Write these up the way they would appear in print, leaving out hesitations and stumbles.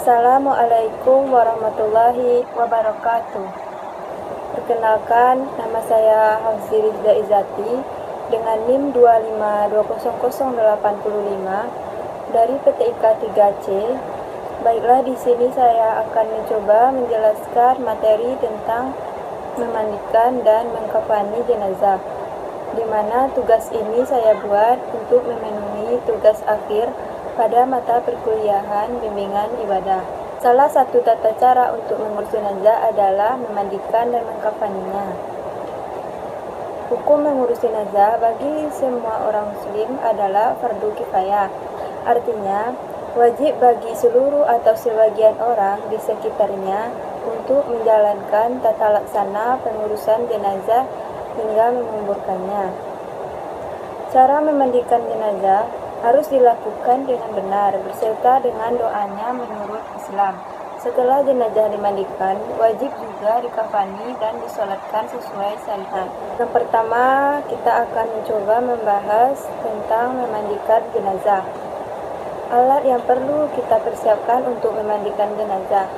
Assalamualaikum warahmatullahi wabarakatuh. Perkenalkan, nama saya Hafzi Rizda Izati dengan NIM 2520085 dari PTIK 3C. Baiklah, di sini saya akan mencoba menjelaskan materi tentang memandikan dan mengkafani jenazah, di mana tugas ini saya buat untuk memenuhi tugas akhir pada mata perkuliahan bimbingan ibadah. Salah satu tata cara untuk mengurus jenazah adalah memandikan dan mengkafaninya. Hukum mengurus jenazah bagi semua orang muslim adalah fardu kifayah. Artinya, wajib bagi seluruh atau sebagian orang di sekitarnya untuk menjalankan tata laksana pengurusan jenazah hingga menguburkannya. Cara memandikan jenazah harus dilakukan dengan benar beserta dengan doanya menurut Islam. Setelah jenazah dimandikan, wajib juga dikafani dan disolatkan sesuai syariat. Yang pertama, kita akan mencoba membahas tentang memandikan jenazah. Alat yang perlu kita persiapkan untuk memandikan jenazah.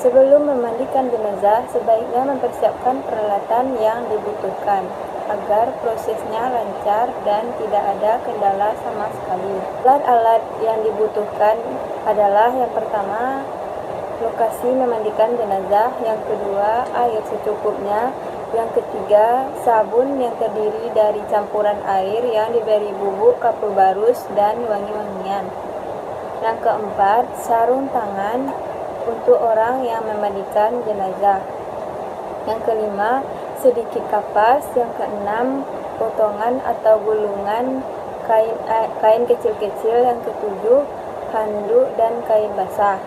Sebelum memandikan jenazah, sebaiknya mempersiapkan peralatan yang dibutuhkan agar prosesnya lancar dan tidak ada kendala sama sekali. Alat-alat yang dibutuhkan adalah yang pertama, lokasi memandikan jenazah, yang kedua, air secukupnya, yang ketiga, sabun yang terdiri dari campuran air yang diberi bubuk kapur barus dan wangi-wangian. Yang keempat, sarung tangan untuk orang yang memandikan jenazah. Yang kelima, sedikit kapas. Yang keenam, potongan atau gulungan kain kecil-kecil. Yang ketujuh, handuk dan kain basah.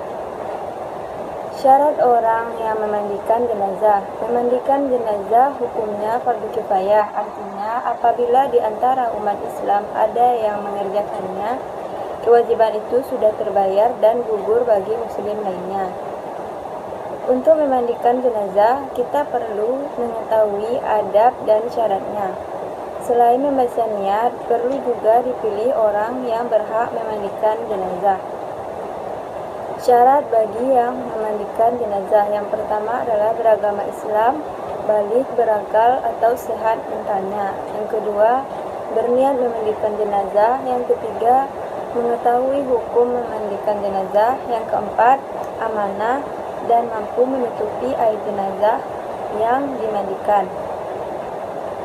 Syarat orang yang memandikan jenazah. Memandikan jenazah hukumnya fardu kifayah, artinya apabila di antara umat Islam ada yang mengerjakannya, kewajiban itu sudah terbayar dan gugur bagi muslim lainnya. Untuk memandikan jenazah, kita perlu mengetahui adab dan syaratnya. Selain membaca niat, perlu juga dipilih orang yang berhak memandikan jenazah. Syarat bagi yang memandikan jenazah yang pertama adalah beragama Islam, balik, berakal atau sehat mentalnya. Yang kedua, berniat memandikan jenazah. Yang ketiga, mengetahui hukum memandikan jenazah. Yang keempat, amanah dan mampu menutupi air jenazah yang dimandikan.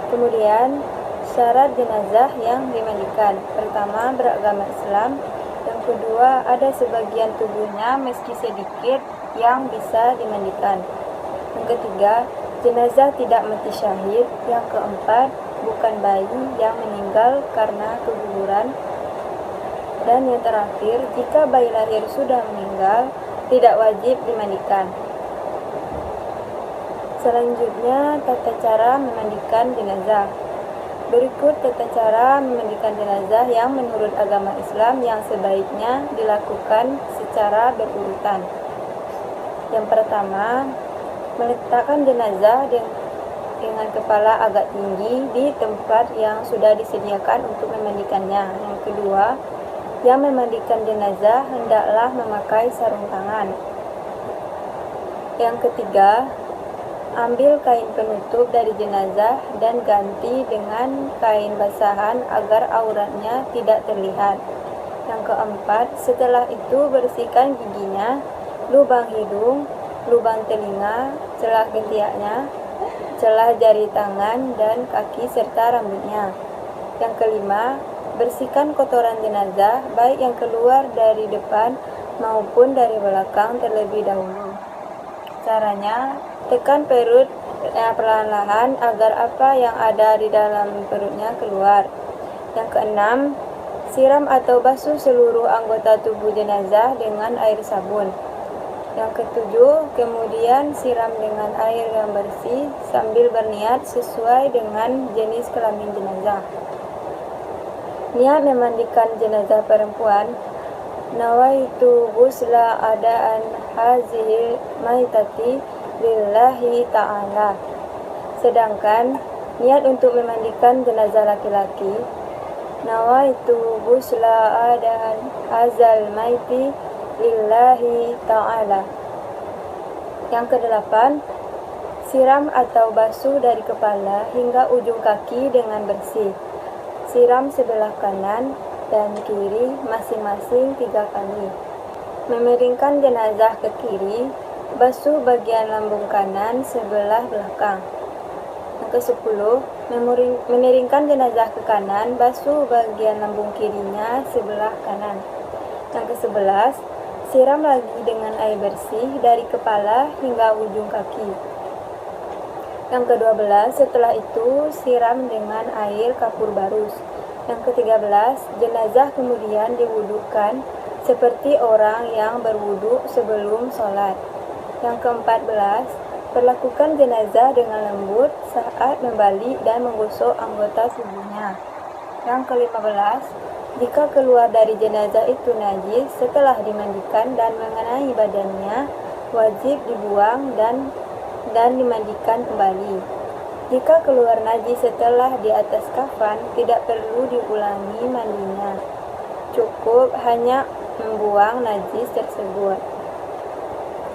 Kemudian, syarat jenazah yang dimandikan. Pertama, beragama Islam. Yang kedua, ada sebagian tubuhnya meski sedikit yang bisa dimandikan. Yang ketiga, jenazah tidak mati syahid. Yang keempat, bukan bayi yang meninggal karena keguguran. Dan yang terakhir, jika bayi lahir sudah meninggal, tidak wajib dimandikan. Selanjutnya, tata cara memandikan jenazah. Berikut tata cara memandikan jenazah yang menurut agama Islam yang sebaiknya dilakukan secara berurutan. Yang pertama, meletakkan jenazah dengan kepala agak tinggi di tempat yang sudah disediakan untuk memandikannya. Yang kedua, yang memandikan jenazah hendaklah memakai sarung tangan. Yang ketiga, ambil kain penutup dari jenazah dan ganti dengan kain basahan agar auratnya tidak terlihat. Yang keempat, setelah itu bersihkan giginya, lubang hidung, lubang telinga, celah ketiaknya, celah jari tangan dan kaki serta rambutnya. Yang kelima, bersihkan kotoran jenazah baik yang keluar dari depan maupun dari belakang terlebih dahulu. Caranya, tekan perut perlahan-lahan agar apa yang ada di dalam perutnya keluar. Yang keenam, siram atau basuh seluruh anggota tubuh jenazah dengan air sabun. Yang ketujuh, kemudian siram dengan air yang bersih sambil berniat sesuai dengan jenis kelamin jenazah. Niat memandikan jenazah perempuan. Nawaitu ghusla adaan hazihil maitati lillahi ta'ala. Sedangkan niat untuk memandikan jenazah laki-laki. Nawaitu ghusla adaan hazal maiti lillahi ta'ala. Yang kedelapan, siram atau basuh dari kepala hingga ujung kaki dengan bersih. Siram sebelah kanan dan kiri masing-masing 3 kali. Memiringkan jenazah ke kiri, basuh bagian lambung kanan sebelah belakang. Yang ke-10, memiringkan jenazah ke kanan, basuh bagian lambung kirinya sebelah kanan. Yang ke-11, siram lagi dengan air bersih dari kepala hingga ujung kaki. Yang ke-12, setelah itu siram dengan air kapur barus. Yang ke-13, jenazah kemudian diwudukan seperti orang yang berwudu sebelum sholat. Yang ke-14, perlakukan jenazah dengan lembut saat membalik dan menggosok anggota tubuhnya. Yang ke-15, jika keluar dari jenazah itu najis setelah dimandikan dan mengenai badannya, wajib dibuang dan dimandikan kembali. Jika keluar najis setelah di atas kafan, tidak perlu diulangi mandinya. Cukup hanya membuang najis tersebut.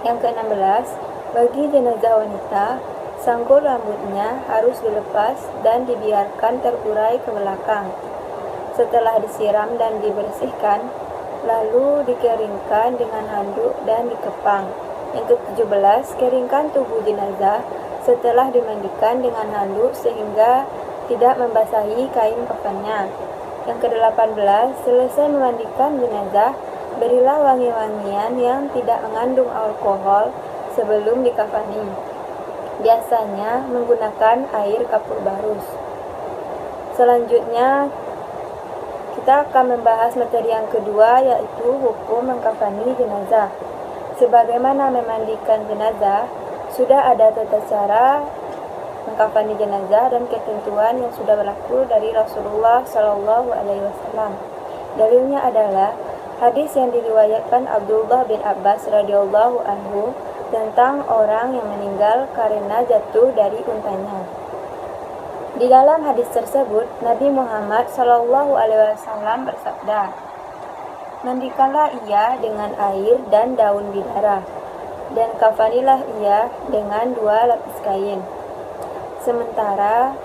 Yang ke-16, bagi jenazah wanita, sanggul rambutnya harus dilepas dan dibiarkan terurai ke belakang. Setelah disiram dan dibersihkan, lalu dikeringkan dengan handuk dan dikepang. Yang ke-17, keringkan tubuh jenazah setelah dimandikan dengan handuk sehingga tidak membasahi kain kafannya. Yang ke-18, selesai memandikan jenazah, berilah wangi-wangian yang tidak mengandung alkohol sebelum dikafani. Biasanya menggunakan air kapur barus. Selanjutnya, kita akan membahas materi yang kedua, yaitu hukum mengkafani jenazah. Sebagaimana memandikan jenazah, sudah ada tata cara mengkafani jenazah dan ketentuan yang sudah berlaku dari Rasulullah SAW. Dalilnya adalah hadis yang diriwayatkan Abdullah bin Abbas radhiyallahu anhu tentang orang yang meninggal karena jatuh dari untanya. Di dalam hadis tersebut, Nabi Muhammad SAW bersabda, "Mandikanlah ia dengan air dan daun bidara, dan kafanilah ia dengan 2 lapis kain." Sementara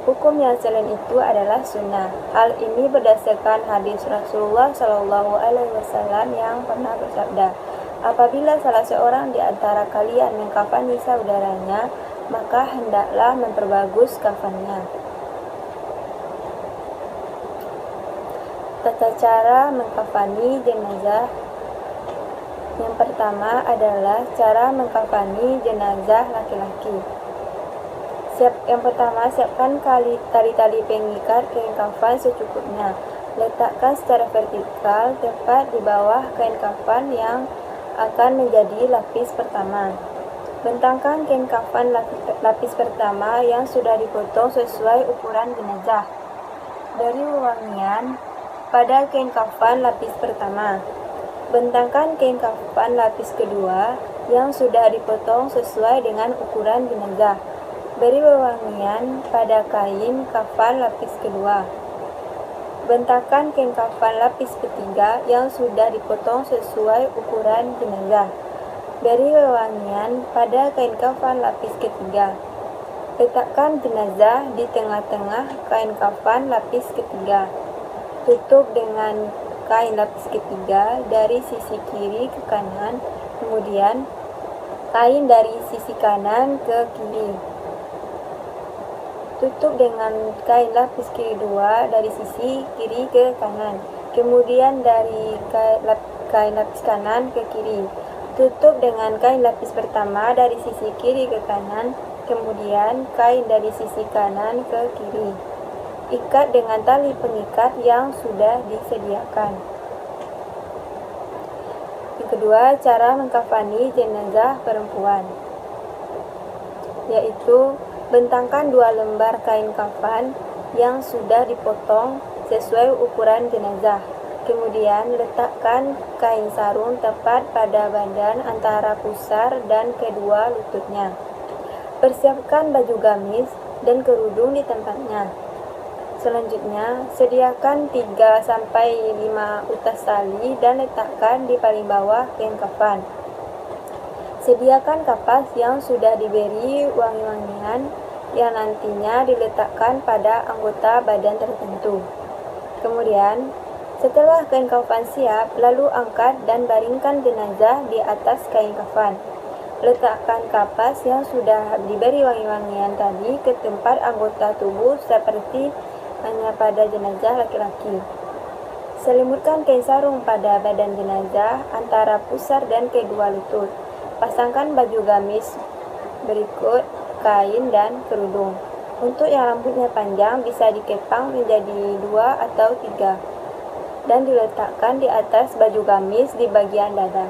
hukum yang selain itu adalah sunnah. Hal ini berdasarkan hadis Rasulullah SAW yang pernah bersabda, "Apabila salah seorang di antara kalian mengkafani saudaranya, maka hendaklah memperbagus kafannya." Tata cara mengkafani jenazah. Yang pertama adalah cara mengkafani jenazah laki-laki. Yang pertama, siapkan tali-tali pengikat kain kafan secukupnya. Letakkan secara vertikal tepat di bawah kain kafan yang akan menjadi lapis pertama. Bentangkan kain kafan lapis pertama yang sudah dipotong sesuai ukuran jenazah. Beri wewangian pada kain kafan lapis pertama. Bentangkan kain kafan lapis kedua yang sudah dipotong sesuai dengan ukuran jenazah. Beri wewangian pada kain kafan lapis kedua. Bentangkan kain kafan lapis ketiga yang sudah dipotong sesuai ukuran jenazah. Beri wewangian pada kain kafan lapis ketiga. Letakkan jenazah di tengah-tengah kain kafan lapis ketiga. Tutup dengan kain lapis ketiga dari sisi kiri ke kanan, kemudian kain dari sisi kanan ke kiri. Tutup dengan kain lapis kedua dari sisi kiri ke kanan, kemudian dari kain lapis kanan ke kiri. Tutup dengan kain lapis pertama dari sisi kiri ke kanan, kemudian kain dari sisi kanan ke kiri. Ikat dengan tali pengikat yang sudah disediakan. Yang kedua, cara mengkafani jenazah perempuan, yaitu bentangkan 2 lembar kain kafan yang sudah dipotong sesuai ukuran jenazah. Kemudian letakkan kain sarung tepat pada badan antara pusar dan kedua lututnya. Persiapkan baju gamis dan kerudung di tempatnya. Selanjutnya, sediakan 3-5 utas tali dan letakkan di paling bawah kain kafan. Sediakan kapas yang sudah diberi wangi-wangian yang nantinya diletakkan pada anggota badan tertentu. Kemudian, setelah kain kafan siap, lalu angkat dan baringkan jenazah di atas kain kafan. Letakkan kapas yang sudah diberi wangi-wangian tadi ke tempat anggota tubuh seperti hanya pada jenazah laki-laki. Selimutkan kain sarung pada badan jenazah antara pusar dan kedua lutut. Pasangkan baju gamis berikut kain dan kerudung. Untuk yang rambutnya panjang bisa dikepang menjadi 2 atau 3 dan diletakkan di atas baju gamis di bagian dada.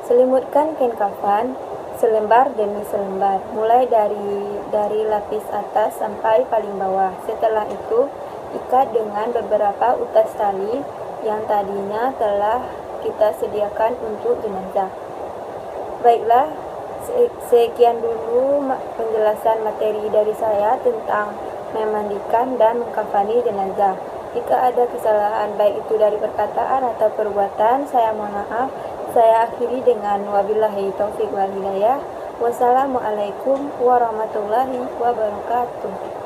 Selimutkan kain kafan selembar demi selembar, mulai dari lapis atas sampai paling bawah. Setelah itu, ikat dengan beberapa utas tali yang tadinya telah kita sediakan untuk jenazah. Baiklah, sekian dulu penjelasan materi dari saya tentang memandikan dan mengkafani jenazah. Jika ada kesalahan baik itu dari perkataan atau perbuatan, saya mohon maaf. Saya akhiri dengan wabillahi taufiq wal hidayah. Wassalamualaikum warahmatullahi wabarakatuh.